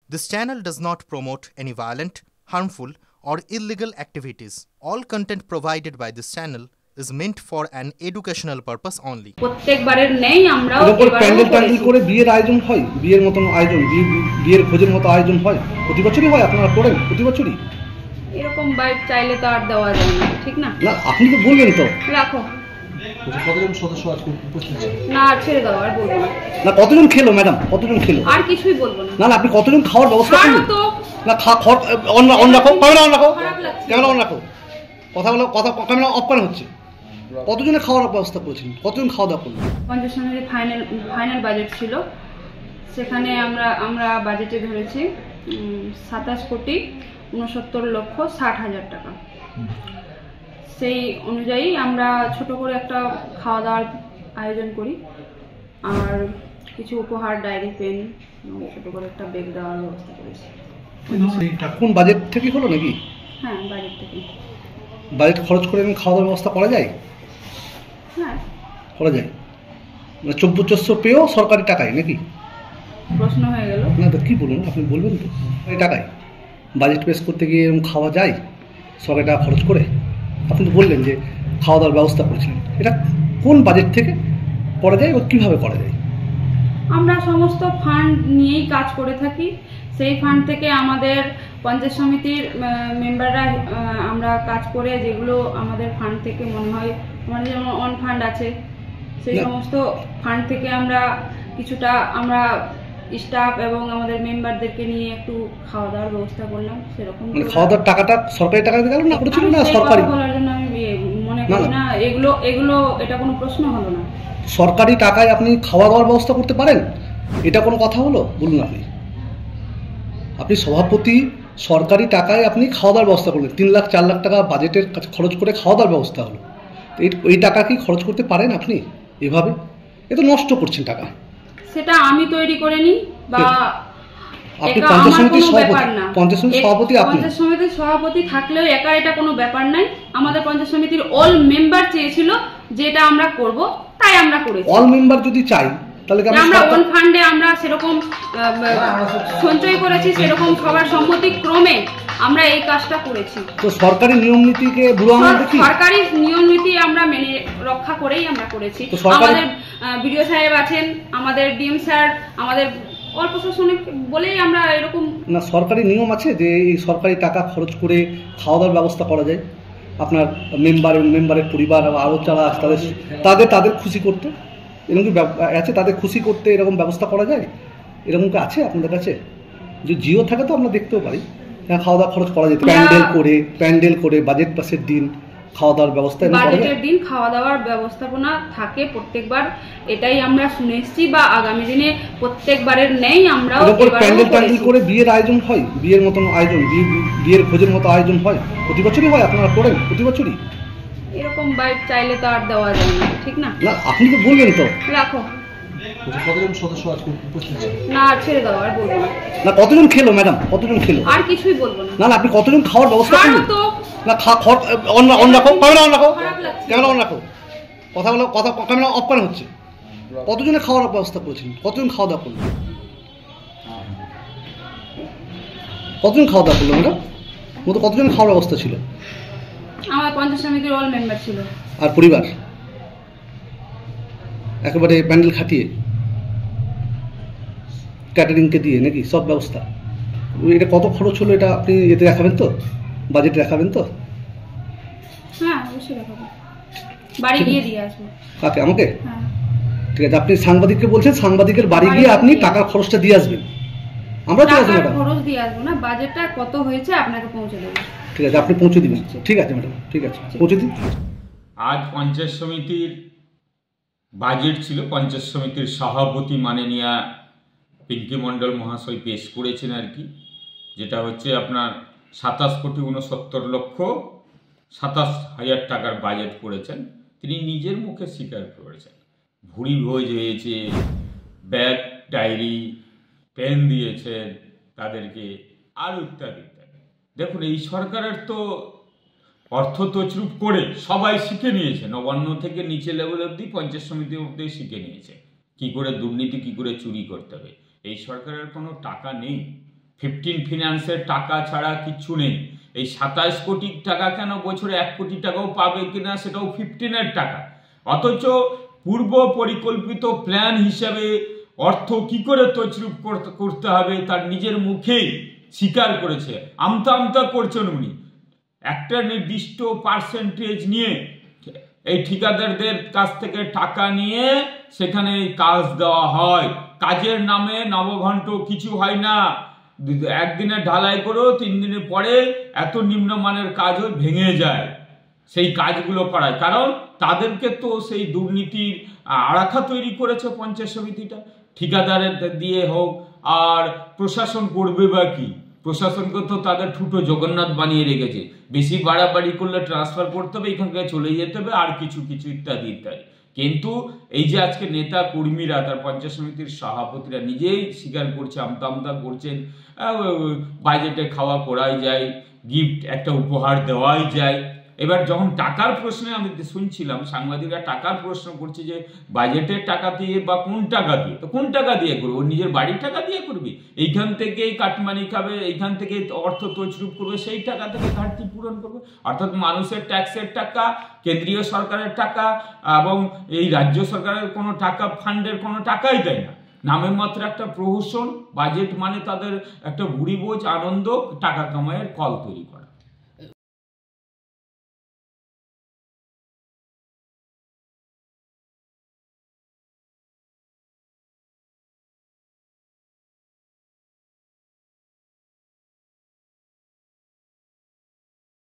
This channel does not promote any violent, harmful, or illegal activities. All content provided by this channel is meant for an educational purpose only. প্রত্যেকবারের নেই আমরাও প্যান্ডেল ট্যান্ডেল করে বিয়ের আয়োজন হয়, বিয়ের মতন আয়োজন, বিয়ের ভোজের মতো আয়োজন হয়, প্রতি বছরই হয়, আপনারা করেন প্রতি বছরই? এরকম বাইক চাইলে তো আর দেওয়া যায় না, ঠিক না? না, আপনি তো বলবেন তো। রাখো। কতজন সদস্য আজকে উপস্থিত ছিল? না, ছেড়ে দাও, আর বলবো না। না, কতজন খেলো ম্যাডাম, কতজন খেলো? আর কিছুই বলবো না। না, আপনি কতজন খাওয়ার ব্যবস্থা করলেন? তো না, অন রাখো, ক্যামেরা অন রাখো, ক্যামেরা অন রাখো, কথা ক্যামেরা অফ করা হচ্ছে। কতজনের খাওয়ার ব্যবস্থা করেছেন, কতজন খাওয়া দাওয়া করলেন? পঞ্চায়েত ফাইনাল বাজেট ছিল, সেখানে আমরা বাজেটে ধরেছি 27,69,60,000 টাকা। সেই অনুযায়ী আমরা ছোট করে একটা খাওয়া দাওয়ার আয়োজন করি, আর কিছু উপহার, ডায়েরি, পেন, ছোট করে একটা ব্যাগ দেওয়ার ব্যবস্থা করেছি। কোন বাজেট থেকে হলো নাকি? হ্যাঁ, বাজেট থেকে। বাজেট খরচ করে খাওয়া দাওয়ার ব্যবস্থা করা যায়? হ্যাঁ, করা যায়। মানে 2400 পেয়েও সরকারি টাকায় নাকি? প্রশ্ন হয়ে গেল। না তো কি বলুন, আপনি বলবেন তো। এই টাকায় বাজেট পেশ করতে গিয়ে এরকম খাওয়া যায় সরকারি টাকা খরচ করে? আপনি তো বললেন যে খাওয়া দাওয়ার ব্যবস্থা করেছিলেন, এটা কোন বাজেট থেকে করা যায় ও কীভাবে করা যায়? আমরা সমস্ত ফান্ড নিয়েই কাজ করে থাকি। সেই ফান্ড থেকে আমাদের পঞ্চায়েত সমিতির মেম্বাররা আমরা কাজ করে, যেগুলো আমাদের ফান্ড থেকে মনে হয়, আমাদের যেমন অন ফান্ড আছে, সেই সমস্ত ফান্ড থেকে আমরা কিছুটা আমরা স্টাফ এবং আমাদের মেম্বারদেরকে নিয়ে একটু খাওয়া দাওয়ার ব্যবস্থা করলাম। সেরকম খাওয়া দাওয়ার টাকাটা সরকারি টাকা দিয়ে গেল না, করেছিল না সরকারি? বলার জন্য আমি মনে করি না এগুলো এটা কোনো প্রশ্ন হলো না। সরকারি টাকায় আপনি খাওয়া দাওয়ার ব্যবস্থা করতে পারেন, এটা কোনো কথা হলো? বলুন। আপনি সভাপতি, সরকারি টাকায় আপনি খাওয়া দাওয়ার ব্যবস্থা করলেন, 3 লাখ 4 লাখ টাকা বাজেটের খরচ করে খাওয়া দাওয়ার ব্যবস্থা হলো। এই টাকা কি খরচ করতে পারেন আপনি এভাবে? এ তো নষ্ট করছেন টাকা। সেটা আমি তৈরি করে নিই, বা আপনি পঞ্চায়েত সমিতির সভাপতি থাকলেও একা এটা কোনো ব্যাপার নাই। আমাদের পঞ্চায়েত সমিতির অল মেম্বার চেয়েছিল যে এটা আমরা করব, তাই আমরা করেছি। অল মেম্বার যদি চাই তাহলে আমরা ওন ফান্ডে আমরা সেরকম সঞ্চয় করেছি, সেরকম সবার সম্মতি ক্রমে আমরা এই কাজটা করেছি। তো সরকারি নিয়ম নীতিকে বুড়ো আঙুল দেখি, সরকারি নিয়ম নীতি আমরা মেনে রক্ষা করেই আমরা করেছি। আমাদের বিডিও সাহেব আছেন, আমাদের ডিএম স্যার, আমাদের অল্প প্রশাসনিক বলেই আমরা এরকম। না, সরকারি নিয়ম আছে যে এই সরকারি টাকা খরচ করে খাওয়া দাওয়ার ব্যবস্থা করা যায়। আপনার মেম্বারের পরিবার আরও যারা আছে তাদের খুশি করতে, এরকম কি আছে? তাদের খুশি করতে এরকম ব্যবস্থা করা যায়? এরকম কি আছে আপনাদের কাছে? যদি জিও থাকে তো আমরা দেখতেও পারি, হ্যাঁ, খাওয়া দাওয়া খরচ করা যেত। প্যান্ডেল করে বাজেট পাসের দিন খাওয়া দাওয়ার ব্যবস্থা, বাজেটের দিন খাওয়া দাওয়ার ব্যবস্থাপনা থাকে প্রত্যেকবার, এটাই আমরা শুনে এসেছি, বা আগামী দিনে প্রত্যেকবারের নেই আমরাও প্যান্ডেল ট্যান্ডেল করে বিয়ের আয়োজন হয়, বিয়ের মতন আয়োজন, বিয়ের ভোজের মতো আয়োজন হয়, প্রতি বছরই হয়, আপনারা করেন প্রতি বছরই? এরকম বাইক চাইলে তো আর দেওয়া যায় না, ঠিক না? না, আপনি তো বলবেন তো। রাখো। কতজন সদস্য আজকে উপস্থিত ছিল? না, ছেড়ে দাও, আর বলবো না। না, কতজন খেলো ম্যাডাম, কতজন খেলো? আর কিছুই বলবো না। না, আপনি কতজন খাওয়ার ব্যবস্থা করলেন? না, অন রাখো, ক্যামেরা অন রাখো, ক্যামেরা অন রাখো, কথা ক্যামেরা অফ করা হচ্ছে। কতজনের খাওয়ার ব্যবস্থা করেছেন, কতজন খাওয়া দাওয়া করলেন? কতজন খাওয়া দাওয়া করলেন ম্যাডাম? কতজন খাওয়ার ব্যবস্থা ছিল? আমার পঞ্চায়েত সমিতির অল মেম্বার ছিল, আর পরিবার একেবারে প্যান্ডেল খাটিয়ে ক্যাটারিংকে দিয়ে নাকি সব ব্যবস্থা? এটা কত খরচ হলো এটা আপনি এতে দেখাবেন তো, বাজেটে দেখাবেন তো? হ্যাঁ, অবশ্যই দেখাবো, বাড়ি গিয়ে দিয়ে আসবো। কাকে? আমাকে? হ্যাঁ, ঠিক আছে। আপনি সাংবাদিককে বলছেন সাংবাদিকের বাড়ি গিয়ে আপনি টাকার খরচটা দিয়ে আসবেন? আমরা তো টাকার খরচ দিয়ে আসবো না, বাজেটটা কত হয়েছে আপনাকে পৌঁছে দেবো। ঠিক আছে, আপনি পৌঁছে দিবেন। ঠিক আছে ম্যাডাম, ঠিক আছে, পৌঁছে দিন। আজ পঞ্চায়েত সমিতির বাজেট ছিল, পঞ্চায়েত সমিতির সভাপতি মাননীয়া পিঙ্কি মণ্ডল মহাশয় পেশ করেছেন আর কি, যেটা হচ্ছে আপনার 27,69,27,000 টাকার বাজেট করেছেন। তিনি নিজের মুখে স্বীকার করেছেন ভুরি ভোজ হয়েছে, ব্যাগ, ডায়েরি, পেন দিয়েছেন তাদেরকে, আর ইত্যাদি ইত্যাদি। দেখুন, এই সরকারের তো অর্থ তছরূপ করে সবাই শিখে নিয়েছে, নবান্ন থেকে নিচে লেভেল অবধি পঞ্চায়েত সমিতি অবধি শিখে নিয়েছে কি করে দুর্নীতি, কি করে চুরি করতে হবে। এই সরকারের কোনো টাকা নেই, 15 ফিনান্সের টাকা ছাড়া কিচ্ছু নেই। এই 27 কোটি টাকা কেন, বছরে 1 কোটি টাকাও পাবে কিনা সেটাও 15-এর টাকা। অথচ পূর্ব পরিকল্পিত প্ল্যান হিসাবে অর্থ কি করে তছরূপ করতে হবে তার নিজের মুখেই স্বীকার করেছে। আমতা আমতা করছেন উনি। একটা নির্দিষ্ট পার্সেন্টেজ নিয়ে এই ঠিকাদারদের কাছ থেকে টাকা নিয়ে সেখানে কাজ দেওয়া হয়। কাজের নামে নবঘণ্ট কিছু হয় না। একদিনে ঢালাই করেও 3 দিনের পরে এত নিম্নমানের কাজও ভেঙে যায়। সেই কাজগুলো করায়, কারণ তাদেরকে তো সেই দুর্নীতির আরাখা তৈরি করেছে পঞ্চায়েত সমিতিটা। ঠিকাদারের দিয়ে হোক, আর প্রশাসন করবে বা কি? প্রশাসনকে তো তাদের ঠুটো জগন্নাথ বানিয়ে রেখেছে। বেশি বাড়াবাড়ি করলে ট্রান্সফার করতে হবে, এখান থেকে চলে যেতে হবে, আর কিছু কিছু ইত্যাদি ইত্যাদি। কিন্তু এই যে আজকে নেতা কর্মীরা, তার পঞ্চায়েত সমিতির সভাপতিরা নিজেই স্বীকার করছে, আমতা আমতা করছেন, বাজেটে খাওয়া করাই যায়, গিফট একটা উপহার দেওয়াই যায়। এবার যখন টাকার প্রশ্নে আমি শুনছিলাম, সাংবাদিকরা টাকার প্রশ্ন করছে যে বাজেটের টাকা দিয়ে বা কোন টাকা দিয়ে, তো কোন টাকা দিয়ে করবে? ওর নিজের বাড়ির টাকা দিয়ে করবে? এইখান থেকেই কাটমানি খাবে, এইখান থেকে অর্থ তছরূপ করবে, সেই টাকা থেকে ঘাটতি পূরণ করবে। অর্থাৎ মানুষের ট্যাক্সের টাকা, কেন্দ্রীয় সরকারের টাকা এবং এই রাজ্য সরকারের কোনো টাকা, ফান্ডের কোনো টাকাই দেয় না। নামের মাত্র একটা প্রহসন। বাজেট মানে তাদের একটা ভুরি বোঝ, আনন্দ, টাকা কামাইয়ের কল তৈরি করা।